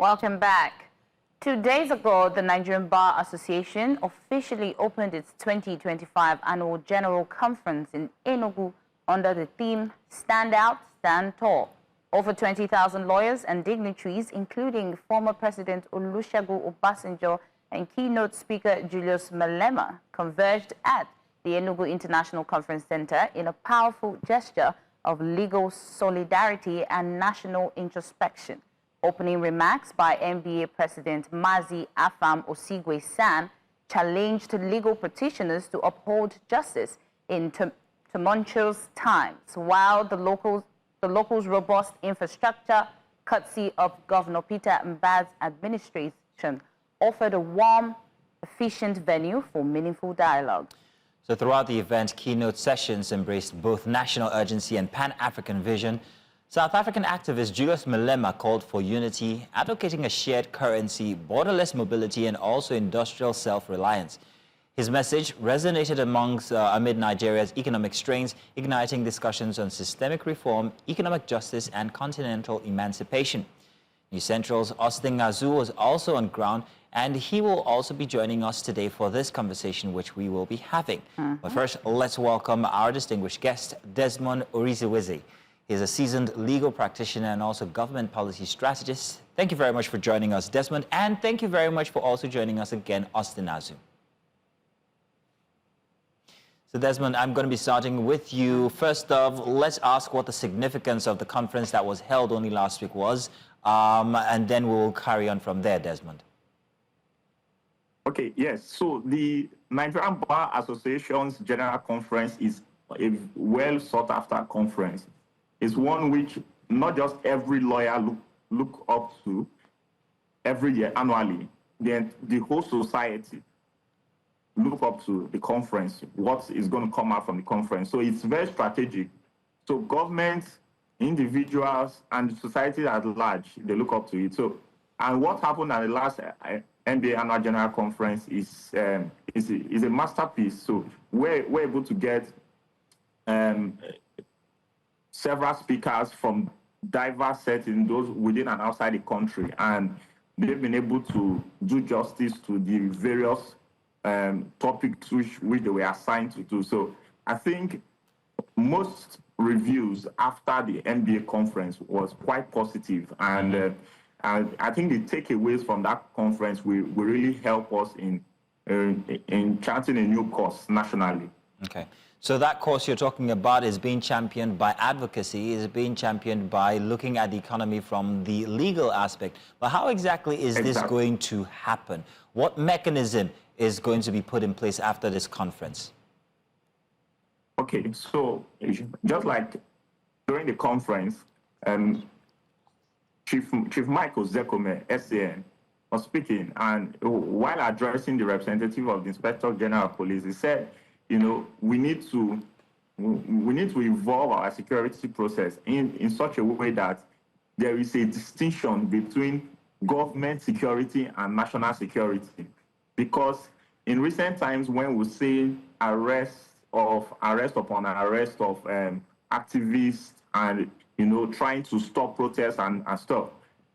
Welcome back. 2 days ago, the Nigerian Bar Association officially opened its 2025 Annual General Conference in Enugu under the theme Stand Out, Stand Tall. Over 20,000 lawyers and dignitaries, including former President Olusegun Obasanjo and keynote speaker Julius Malema, converged at the Enugu International Conference Center in a powerful gesture of legal solidarity and national introspection. Opening remarks by NBA President Mazi Afam Osigwe San challenged legal practitioners to uphold justice in tumultuous times, while the locals' robust infrastructure, courtesy of Governor Peter Mbaz's administration, offered a warm, efficient venue for meaningful dialogue. So throughout the event, keynote sessions embraced both national urgency and Pan-African vision. South African activist Julius Malema called for unity, advocating a shared currency, borderless mobility, and also industrial self-reliance. His message resonated amid Nigeria's economic strains, igniting discussions on systemic reform, economic justice, and continental emancipation. New Central's Austin Azu was also on ground, and he will also be joining us today for this conversation, which we will be having. But first, let's welcome our distinguished guest, Desmond Orisewezie. He's a seasoned legal practitioner and also government policy strategist. Thank you very much for joining us, Desmond, and thank you very much for also joining us again, Austin Azu. So Desmond, I'm going to be starting with you. First off, let's ask what the significance of the conference that was held only last week was, and then we'll carry on from there, Desmond. Okay, yes. So the Nigerian Bar Association's General Conference is a well sought after conference. It's one which not just every lawyer look up to every year annually. Then the whole society look up to the conference, what is going to come out from the conference. So it's very strategic. So governments, individuals, and society at large, they look up to it. So, and what happened at the last NBA Annual General Conference is a masterpiece. So we're able to get several speakers from diverse settings, those within and outside the country, and they've been able to do justice to the various topics which they were assigned to do. So I think most reviews after the NBA conference was quite positive, and I think the takeaways from that conference will really help us in charting a new course nationally. Okay. So that course you're talking about is being championed by advocacy, is being championed by looking at the economy from the legal aspect. But how exactly is this going to happen? What mechanism is going to be put in place after this conference? Okay, so just like during the conference, Chief Michael Zekome, SAN, was speaking, and while addressing the representative of the Inspector General of Police, he said, you know, we need to evolve our security process in such a way that there is a distinction between government security and national security. Because in recent times, when we see arrest upon arrest of activists and, you know, trying to stop protests and stuff.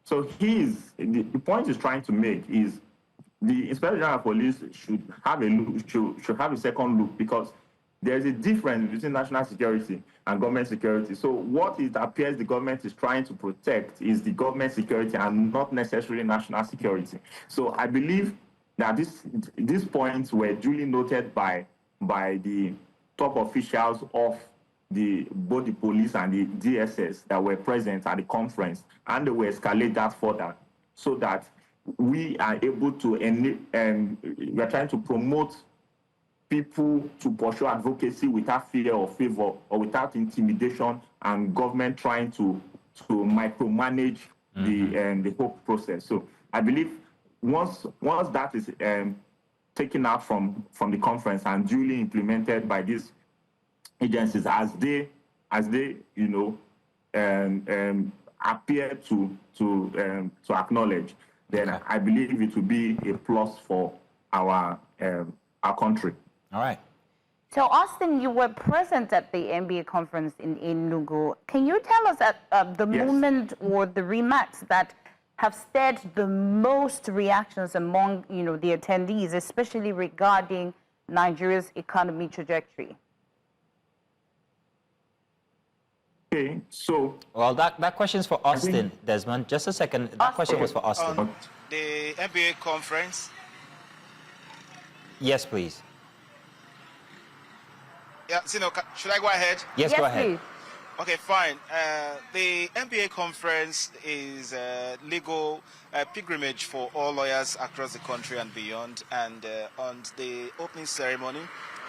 So the point he's trying to make is the Inspector General of Police should have a second look, because there's a difference between national security and government security. So what it appears the government is trying to protect is the government security and not necessarily national security. So I believe that these points were duly noted by the top officials of both the police and the DSS that were present at the conference, and they will escalate that further so that we are able to, we are trying to promote people to pursue advocacy without fear or favor or without intimidation, and government trying to micromanage the whole process. So I believe once that is taken out from the conference and duly implemented by these agencies as they you know appear to acknowledge, then I believe it will be a plus for our country. All right. So, Austin, you were present at the NBA conference in Enugu. Can you tell us at the moment or the remarks that have stirred the most reactions among, the attendees, especially regarding Nigeria's economy trajectory? Okay, so... Well, that question is for Austin, Desmond. Just a second. That question was for Austin. On the NBA conference? Yes, please. Yeah, Zino, should I go ahead? Yes, go ahead. Please. Okay, fine. The NBA conference is a legal pilgrimage for all lawyers across the country and beyond. And on the opening ceremony,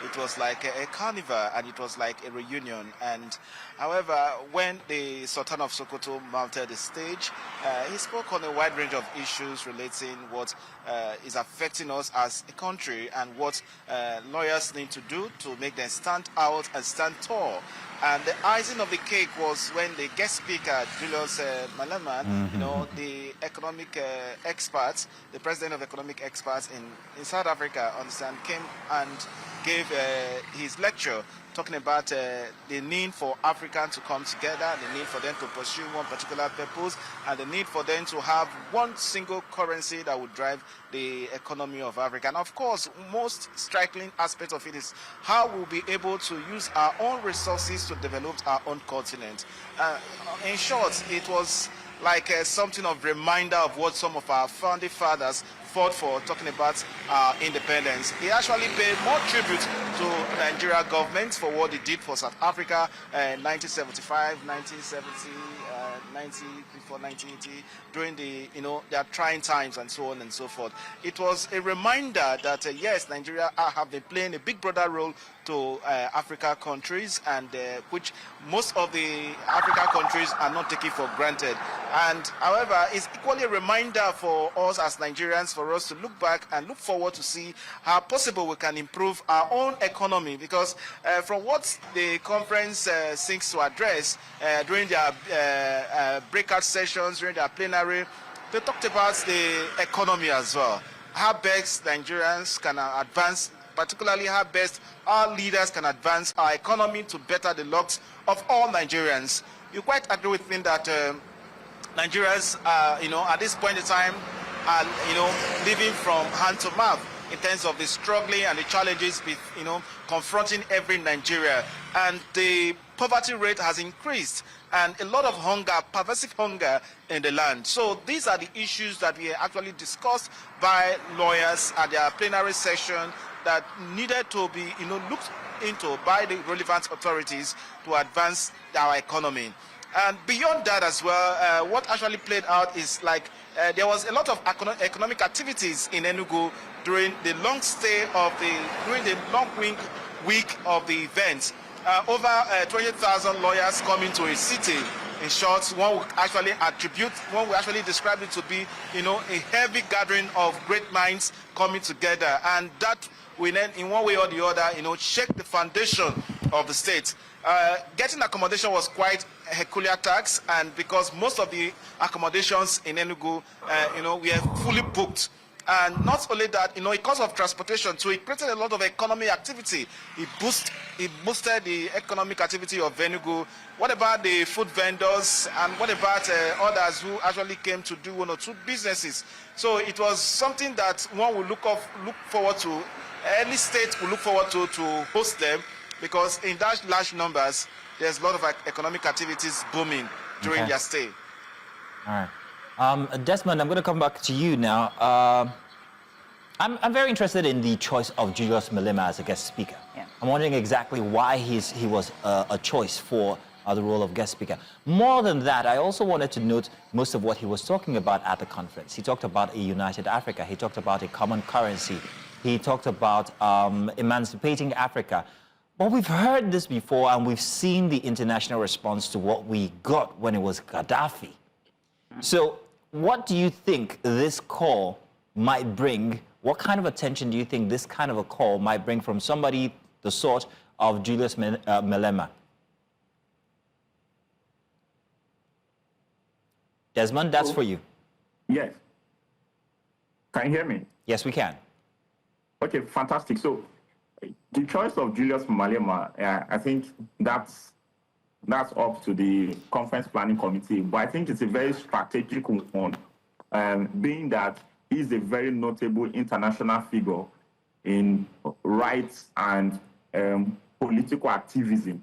it was like a carnival and it was like a reunion. And however, when the Sultan of Sokoto mounted the stage, he spoke on a wide range of issues relating what is affecting us as a country and what lawyers need to do to make them stand out and stand tall. And the icing of the cake was when the guest speaker, Julius Malema, the economic experts, the president of economic experts in South Africa, came and gave his lecture talking about the need for Africans to come together, the need for them to pursue one particular purpose, and the need for them to have one single currency that would drive the economy of Africa. And of course, most striking aspect of it is how we'll be able to use our own resources to develop our own continent. In short, it was like something of reminder of what some of our founding fathers fought for, talking about independence. He actually paid more tribute to Nigeria government for what they did for South Africa in 1975, 1970, 90, before 1980, during the, their trying times and so on and so forth. It was a reminder that, yes, Nigeria have been playing a big brother role to Africa countries, and which most of the Africa countries are not taking for granted. And however, it's equally a reminder for us as Nigerians, for us to look back and look forward to see how possible we can improve our own economy, because from what the conference seeks to address during their breakout sessions, during their plenary, they talked about the economy as well. How best Nigerians can advance, particularly how best our leaders can advance our economy to better the lucks of all Nigerians. You quite agree with me that Nigerians, at this point in time, are, living from hand to mouth in terms of the struggling and the challenges with, confronting every Nigeria. And the poverty rate has increased, and a lot of hunger, pervasive hunger in the land. So these are the issues that we actually discussed by lawyers at their plenary session that needed to be, looked into by the relevant authorities to advance our economy. And beyond that as well, what actually played out is like there was a lot of economic activities in Enugu during the long stay of during the long week of the event. Over 20,000 lawyers coming to a city. In short, one would actually describe it to be, a heavy gathering of great minds coming together, and that will then, in one way or the other, shake the foundation of the state. Getting accommodation was quite a Herculean task, and because most of the accommodations in Enugu, we are fully booked. And not only that, because of transportation too, it created a lot of economic activity. It boosted the economic activity of Enugu. What about the food vendors, and what about others who actually came to do one or two businesses? So it was something that one will look forward to. Any state will look forward to host them, because in that large numbers, there's a lot of economic activities booming during their stay. All right. Desmond, I'm going to come back to you now. I'm very interested in the choice of Julius Malema as a guest speaker. Yeah. I'm wondering exactly why he was a choice for the role of guest speaker. More than that, I also wanted to note most of what he was talking about at the conference. He talked about a united Africa. He talked about a common currency. He talked about emancipating Africa. But we've heard this before, and we've seen the international response to what we got when it was Gaddafi. So what do you think this call might bring? What kind of attention do you think this kind of a call might bring from somebody the sort of Julius Malema? Desmond, that's for you. Yes. Can you hear me? Yes, we can. Okay, fantastic. So the choice of Julius Malema, I think that's up to the conference planning committee, but I think it's a very strategic one being that he's a very notable international figure in rights and political activism.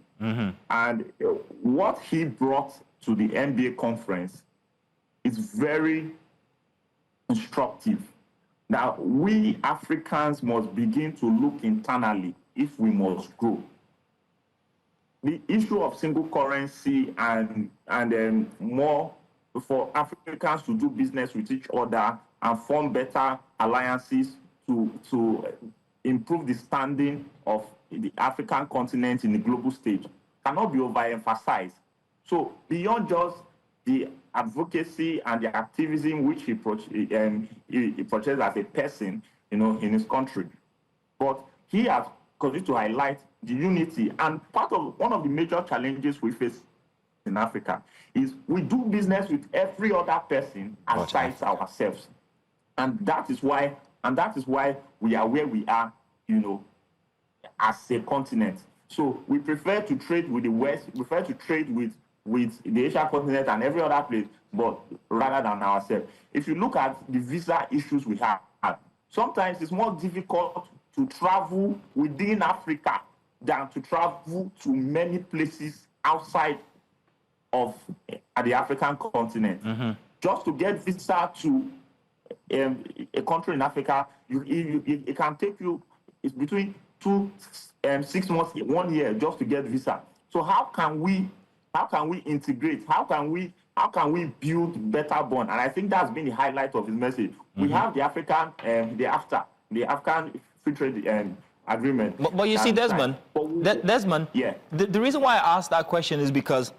And what he brought to the NBA conference is very instructive. Now, we Africans must begin to look internally if we must grow. The issue of single currency and more for Africans to do business with each other and form better alliances to improve the standing of the African continent in the global stage cannot be overemphasized. So beyond just the advocacy and the activism which he portrays as a person, in his country, but he has continued to highlight the unity. And one of the major challenges we face in Africa is we do business with every other person aside ourselves, and that is why we are where we are, as a continent. So we prefer to trade with the West, we prefer to trade with the Asian continent and every other place, but rather than ourselves. If you look at the visa issues we have, sometimes it's more difficult to travel within Africa than to travel to many places outside of the African continent. Just to get visa to a country in Africa, it can take you, it's between 6 months, 1 year just to get visa. So how can we integrate? How can we build better bond? And I think that's been the highlight of his message. We have the African, the African Free Trade Agreement. But you see, Desmond, yeah. The reason why I asked that question is because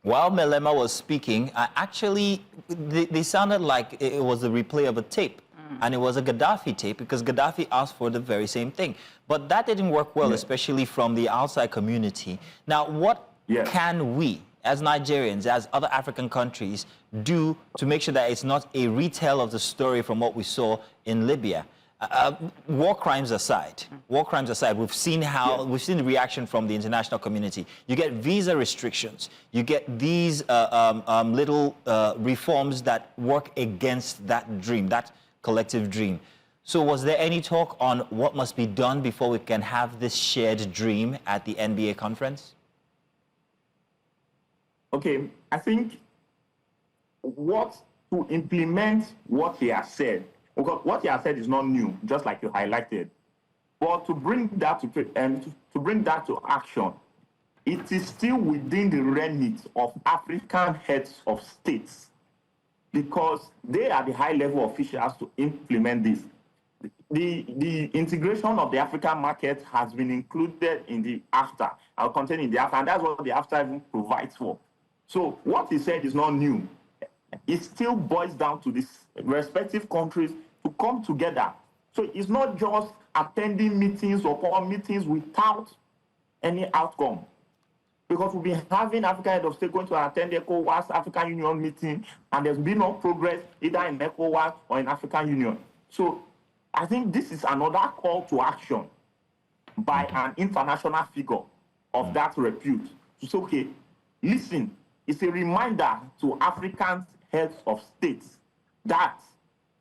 while Malema was speaking, actually, they sounded like it was a replay of a tape. And it was a Gaddafi tape because Gaddafi asked for the very same thing. But that didn't work well, especially from the outside community. Now, what can we, as Nigerians, as other African countries, do to make sure that it's not a retell of the story from what we saw in Libya? War crimes aside, we've seen the reaction from the international community. You get visa restrictions, you get these little reforms that work against that dream, that collective dream. So was there any talk on what must be done before we can have this shared dream at the NBA conference? Okay, I think to implement what he has said, because what he has said is not new, just like you highlighted. But to bring that to action, it is still within the remit of African heads of states, because they are the high-level officials to implement this. The integration of the African market has been included in the AFTA, or contained in the AFTA, and that's what the AFTA even provides for. So what he said is not new. It still boils down to these respective countries to come together. So it's not just attending meetings or meetings without any outcome. Because we've been having African head of state going to attend the ECOWAS African Union meeting, and there's been no progress either in ECOWAS or in African Union. So I think this is another call to action by an international figure of that repute to say, okay, listen, it's a reminder to African heads of states that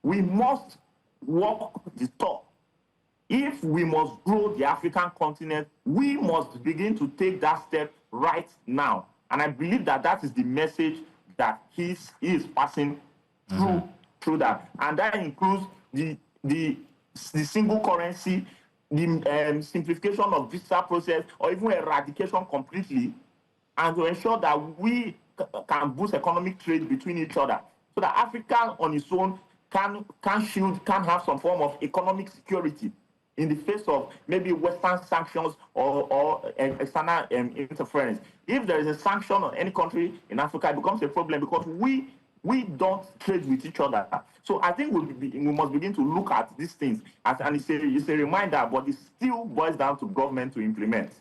we must walk the talk. If we must grow the African continent, we must begin to take that step right now. And I believe that that is the message that he is passing through that. And that includes the single currency, the simplification of visa process, or even eradication completely, and to ensure that we can boost economic trade between each other, so that Africa on its own can have some form of economic security in the face of maybe Western sanctions or external interference. If there is a sanction on any country in Africa, it becomes a problem because we don't trade with each other. So I think we must begin to look at these things, and it's a reminder, but it still boils down to government to implement.